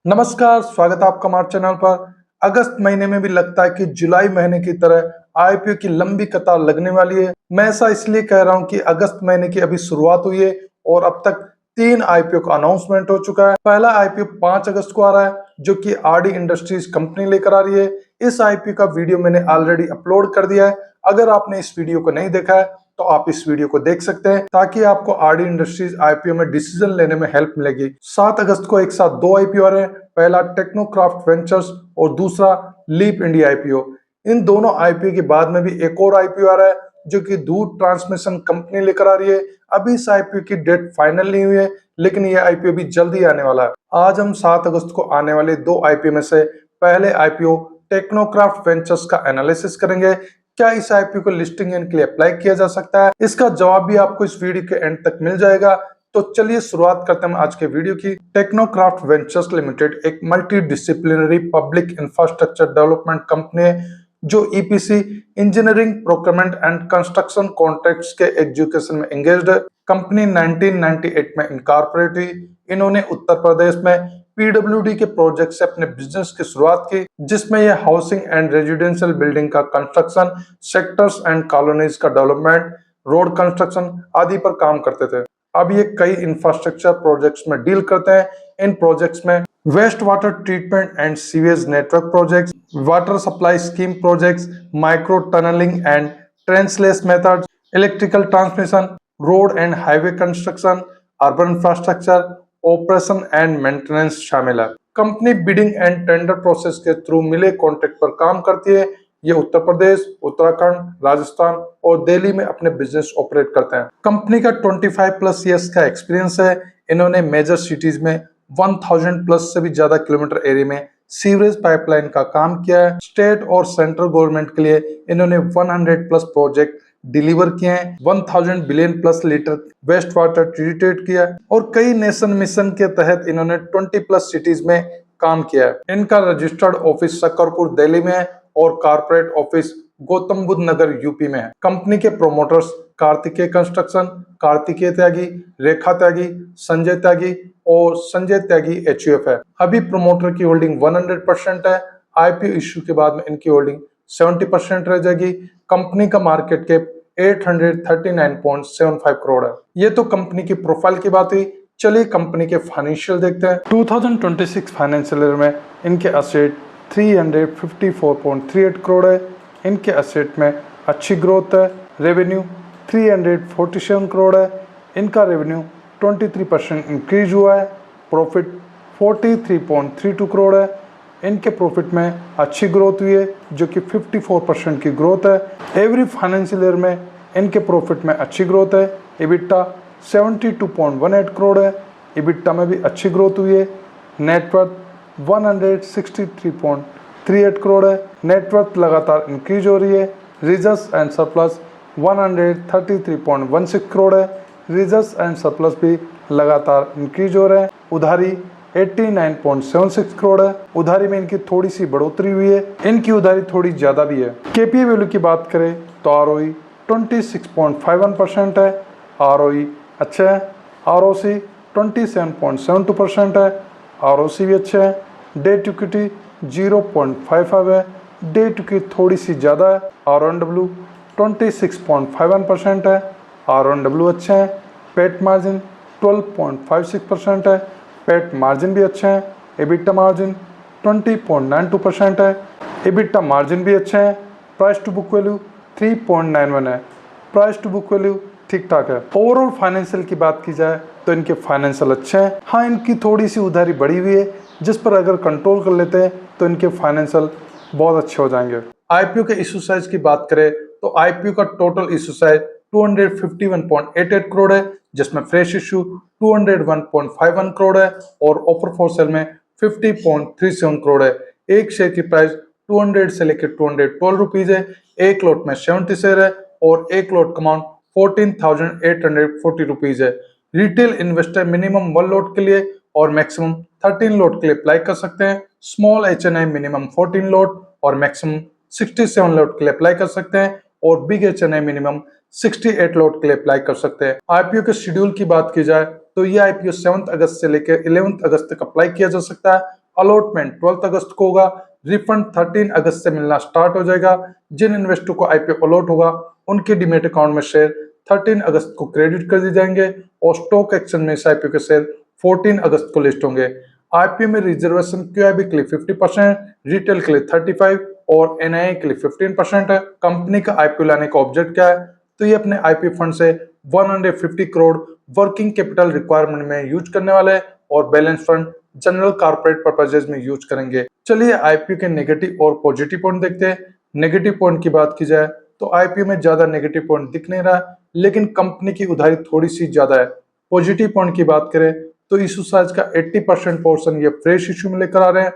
नमस्कार, स्वागत है आपका हमारे चैनल पर। अगस्त महीने में भी लगता है कि जुलाई महीने की तरह आईपीओ की लंबी कतार लगने वाली है। मैं ऐसा इसलिए कह रहा हूं कि अगस्त महीने की अभी शुरुआत हुई है और अब तक 3 आईपीओ का अनाउंसमेंट हो चुका है। पहला आईपीओ 5 अगस्त को आ रहा है, जो कि आरडी इंडस्ट्रीज कंपनी लेकर आ रही है। इस आईपीओ का वीडियो मैंने ऑलरेडी अपलोड कर दिया है। अगर आपने इस वीडियो को नहीं देखा है तो आप इस वीडियो को देख सकते हैं, ताकि आपको आरडी इंडस्ट्रीज आईपीओ में डिसीजन लेने में हेल्प मिलेगी। 7 अगस्त को एक साथ 2 आईपीओ आ रहे हैं। पहला टेक्नोक्राफ्ट वेंचर्स और दूसरा लीप इंडिया आईपीओ। इन दोनों आईपीओ के बाद में भी एक और आईपीओ आ रहा है, जो कि दूध ट्रांसमिशन कंपनी लेकर आ रही है। अभी इस आईपीओ की डेट फाइनल नहीं हुई है, लेकिन यह आईपीओ भी जल्द ही आने वाला है। आज हम 7 अगस्त को आने वाले 2 आईपीओ में से पहले आईपीओ टेक्नोक्राफ्ट वेंचर्स का एनालिसिस करेंगे। क्या इस आईपीओ को लिस्टिंग के लिए अप्लाई किया जा सकता है? इसका जवाब भी आपको इस वीडियो के एंड तक मिल जाएगा। तो चलिए शुरुआत करते हैं आज के वीडियो की। टेक्नोक्राफ्ट वेंचर्स लिमिटेड एक multi disciplinary public infrastructure development company है, जो EPC engineering procurement and construction contracts के एग्जीक्यूशन में एंगेज्ड है। कंपनी 1998 में इनकॉर्पोरेट हुई। इन्होंने उत्तर प्रदेश में पीडब्ल्यूडी के प्रोजेक्ट से अपने बिजनेस की शुरुआत की, जिसमें यह हाउसिंग एंड रेजिडेंशियल बिल्डिंग का कंस्ट्रक्शन, सेक्टर्स एंड कॉलोनीज का डेवलपमेंट, रोड कंस्ट्रक्शन आदि पर काम करते थे। अब ये कई इंफ्रास्ट्रक्चर प्रोजेक्ट्स में डील करते हैं। इन प्रोजेक्ट्स में waste water treatment and sewage network projects, water supply scheme projects, micro tunnelling and trenchless methods, electrical transmission, road and highway construction, urban infrastructure, operation and maintenance शामिल है। Company bidding and tender process के through मिले contract पर काम करती है। ये उत्तर प्रदेश, उत्तराखंड, राजस्थान और दिल्ली में अपने बिजनेस ऑपरेट करते हैं। कंपनी का 25 प्लस ईयर्स का एक्सपीरियंस है। इन्होंने मेजर सिटीज में 1000 प्लस से भी ज्यादा किलोमीटर एरिया में सीवरेज पाइपलाइन का काम किया है। स्टेट और सेंट्रल गवर्नमेंट के लिए इन्होंने 100 प्लस प्रोजेक्ट डिलीवर किए हैं। 1000 billion plus litre waste water treated किया और कई नेशन मिशन के तहत इन्होंने 20 प्लस सिटीज में काम किया है। इनका रजिस्टर्ड ऑफिस शकरपुर दिल्ली में है और कारपोरेट ऑफिस गौतम बुद्ध नगर यूपी में है। कंपनी के प्रोमोटर्स कार्तिकेय कंस्ट्रक्शन, कार्तिकेय त्यागी, रेखा त्यागी, संजय त्यागी और संजय त्यागी एचयूएफ है। अभी प्रोमोटर की होल्डिंग 100% है। आईपीओ इश्यू के बाद में इनकी होल्डिंग 70% रह जाएगी। कंपनी का मार्केट कैप 839.75 करोड़ है। ये तो कंपनी की प्रोफाइल की बात हुई। चलिए कंपनी के फाइनेंशियल देखते हैं। 2026 फाइनेंशियल ईयर में इनके असेट 354.38 करोड़ है। इनके असेट में अच्छी ग्रोथ है। रेवेन्यू 347 करोड़ है। इनका रेवेन्यू 23% इंक्रीज हुआ है। प्रॉफिट 43.32 करोड़ है। इनके प्रॉफिट में अच्छी ग्रोथ हुई है, जो कि 54% की ग्रोथ है। एवरी फाइनेंशियल ईयर में इनके प्रॉफिट में अच्छी ग्रोथ है। EBITDA 72.18 करोड़ है। EBITDA में भी अच्छी ग्रोथ हुई है। नेटवर्थ 163.38 करोड़ है। नेटवर्थ लगातार इंक्रीज हो रही है। रिजर्व्स एंड सरप्लस 133.16 करोड़ है। रिजर्व्स एंड सरप्लस भी लगातार इंक्रीज हो रहे हैं। उधारी 89.76 करोड़ है। उधारी में इनकी थोड़ी सी बढ़ोतरी हुई है। इनकी उधारी थोड़ी ज्यादा भी है। केपीए वैल्यू की बात करें तो ROE 26.51% है। ROE अच्छा है। ROC 27.72% है। ROC भी अच्छा है। डेट इक्विटी 0.55 है। डेट इक्विटी थोड़ी सी ज्यादा है। RONW 26.51% है। RONW अच्छा है। पेट मार्जिन 12.56% है। पेट मार्जिन भी अच्छा है। EBITDA मार्जिन 20.92% है। EBITDA मार्जिन भी अच्छा है। प्राइस टू बुक वैल्यू 3.91 है। प्राइस टू बुक वैल्यू ठीक ठाक है। ओवरऑल फाइनेंशियल की बात की जाए तो इनके फाइनेंशियल अच्छे हैं। हाँ, इनकी थोड़ी सी उधारी बढ़ी हुई है, जिस पर अगर कंट्रोल कर लेते हैं तो इनके फाइनेंशियल बहुत अच्छे हो जाएंगे। आईपीओ के इशू साइज की बात करें तो आईपीओ का टोटल इशू साइज 251.88 करोड़ है, जिसमें फ्रेश इशू 201.51 करोड़ है और ऑफर फॉर सेल में 50.37 करोड़ है। एक शेयर की प्राइस 200 से लेकर 212 रुपीज है। एक लॉट में 70 शेयर है और एक लॉट का अमाउंट 14,840 रुपीज है। रिटेल इन्वेस्टर मिनिमम 1 लॉट के लिए और मैक्सिमम 13 लॉट के लिए अप्लाई कर सकते हैं। स्मॉल HNI मिनिमम 14 लॉट और मैक्सिमम 67 लॉट के लिए अप्लाई कर सकते हैं और बिग HNI मिनिमम 68 लॉट के लिए अप्लाई कर सकते हैं। आईपीओ के शेड्यूल की बात की जाए तो ये आईपीओ 7 अगस्त से लेकर 11 अगस्त तक अप्लाई किया जा सकता है। अलॉटमेंट 12 अगस्त को होगा। रिफंड 13 अगस्त से मिलना स्टार्ट हो जाएगा। जिन इन्वेस्टर को आईपीओ अलॉट होगा उनके डीमेट अकाउंट में शेयर 13 अगस्त को क्रेडिट कर दिए जाएंगे और स्टॉक एक्सचेंज में इस आईपीओ के शेयर 14 अगस्त को लिस्ट होंगे। आईपीओ में रिजर्वेशन क्यूआईबी के लिए 50%, रिटेल के लिए 35% और एनआईआई के लिए 15% है। कंपनी का आईपीओ लाने का ऑब्जेक्ट क्या है? तो ये अपने आईपीओ फंड से 150 करोड़ वर्किंग कैपिटल रिक्वायरमेंट में यूज करने वाले हैं और balance fund general corporate purposes में यूज करेंगे। चलिए आईपीओ के नेगेटिव और पॉजिटिव पॉइंट देखते हैं। नेगेटिव पॉइंट की बात की जाए तो आईपीओ में ज्यादा नेगेटिव पॉइंट दिख नहीं रहा, लेकिन कंपनी की उधारी थोड़ी सी ज्यादा है। पॉजिटिव पॉइंट की बात करें तो इशू साइज का 80% पोर्शन ये फ्रेश इशू में लेकर आ रहे हैं।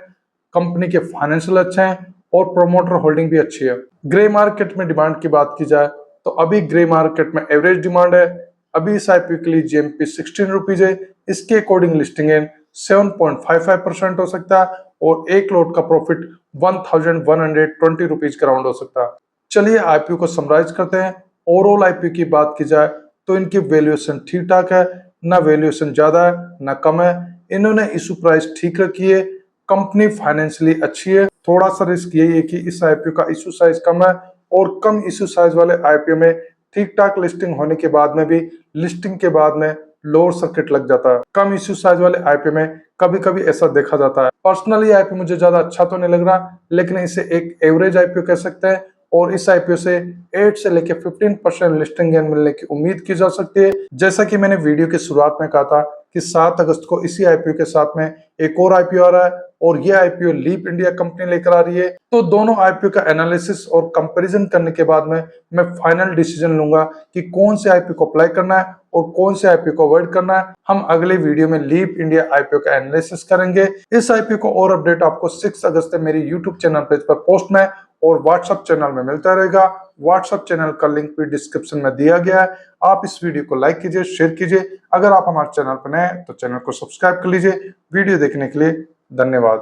कंपनी के फाइनेंशियल अच्छे हैं और प्रोमोटर होल्डिंग भी अच्छी है। ग्रे मार्केट में डिमांड की बात की जाए तो अभी ग्रे मार्केट में एवरेज डिमांड है। अभी इस आईपीओ के लिए जीएमपी 16 रुपीज है। इसके अकॉर्डिंग लिस्टिंग इन 7.55% हो सकता है और एक लोट का प्रॉफिट 1120 रुपीज का राउंड हो सकता है। चलिए आईपीओ को समराइज करते हैं। ओवरऑल आईपीओ की बात की जाए तो इनकी वैल्यूएशन ठीक ठाक है, ना वैल्यूएशन ज्यादा है ना कम है। इन्होंने इशू प्राइस ठीक रखी है। कंपनी फाइनेंशियली अच्छी है। थोड़ा सा रिस्क यही है कि इस आईपीओ का इशू साइज कम है और कम इशू साइज वाले आईपीओ में ठीक ठाक लिस्टिंग होने के बाद में भी लिस्टिंग के बाद में लोअर सर्किट लग जाता है। कम इशू साइज वाले आईपीओ में कभी कभी ऐसा देखा जाता है। पर्सनली आईपीओ मुझे ज्यादा अच्छा तो नहीं लग रहा, लेकिन इसे एक एवरेज आईपीओ कह सकते हैं और इस आईपीओ से 8 से लेकर 15% लिस्टिंग गेन मिलने की उम्मीद की जा सकती है। जैसा कि मैंने वीडियो की शुरुआत में कहा था कि 7 अगस्त को इसी आईपीओ के साथ में एक और आईपीओ आ रहा है और ये आईपीओ लीप इंडिया कंपनी लेकर आ रही है। तो दोनों आईपीओ का एनालिसिस और कंपैरिजन करने के बाद में मैं फाइनल डिसीजन लूंगा कि कौन से आईपीओ को अप्लाई करना है और कौन से आईपीओ को अवॉइड करना है। हम अगले वीडियो में लीप इंडिया आईपीओ का एनालिसिस करेंगे। इस आईपीओ को और अपडेट आपको 6 अगस्त से मेरी यूट्यूब चैनल पेज पर पोस्ट में और व्हाट्सएप चैनल में मिलता रहेगा। व्हाट्सएप चैनल का लिंक भी डिस्क्रिप्शन में दिया गया है। आप इस वीडियो को लाइक कीजिए, शेयर कीजिए। अगर आप हमारे चैनल पर नए हैं तो चैनल को सब्सक्राइब कर लीजिए। वीडियो देखने के लिए धन्यवाद।